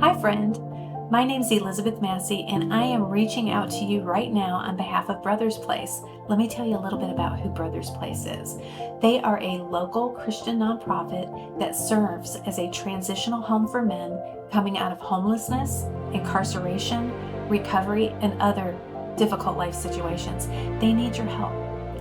Hi friend, my name's Elizabeth Massey and I am reaching out to you right now on behalf of Brothers Place. Let me tell you a little bit about who Brothers Place is. They are a local Christian nonprofit that serves as a transitional home for men coming out of homelessness, incarceration, recovery, and other difficult life situations. They need your help.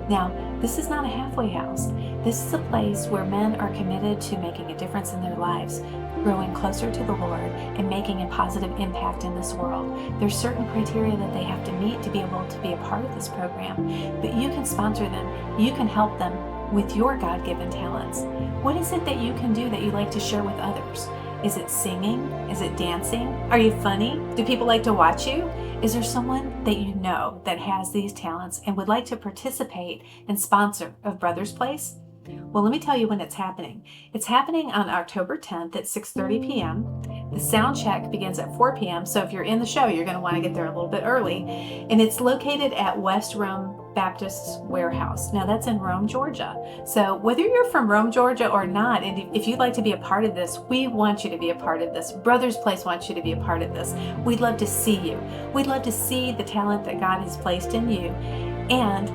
Now, this is not a halfway house. This is a place where men are committed to making a difference in their lives, growing closer to the Lord, and making a positive impact in this world. There's certain criteria that they have to meet to be able to be a part of this program, but you can sponsor them. You can help them with your God-given talents. What is it that you can do that you like to share with others? Is it singing? Is it dancing? Are you funny? Do people like to watch you? Is there someone that you know that has these talents and would like to participate and sponsor of Brothers Place? Well, let me tell you when it's happening. It's happening on October 10th at 6:30 p.m. The Soundcheck begins at 4 p.m. So if you're in the show, you're going to want to get there a little bit early. And it's located at West Rome Baptist Warehouse. Now that's in Rome, Georgia. So whether you're from Rome, Georgia or not, and if you'd like to be a part of this, we want you to be a part of this. Brothers Place wants you to be a part of this. We'd love to see you. We'd love to see the talent that God has placed in you. And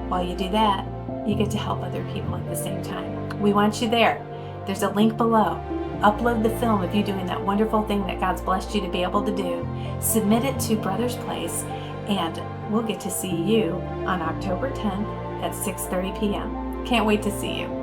while you do that, you get to help other people at the same time. We want you there. There's a link below. Upload the film of you doing that wonderful thing that God's blessed you to be able to do. Submit it to Brothers Place, and we'll get to see you on October 10th at 6:30 p.m. Can't wait to see you.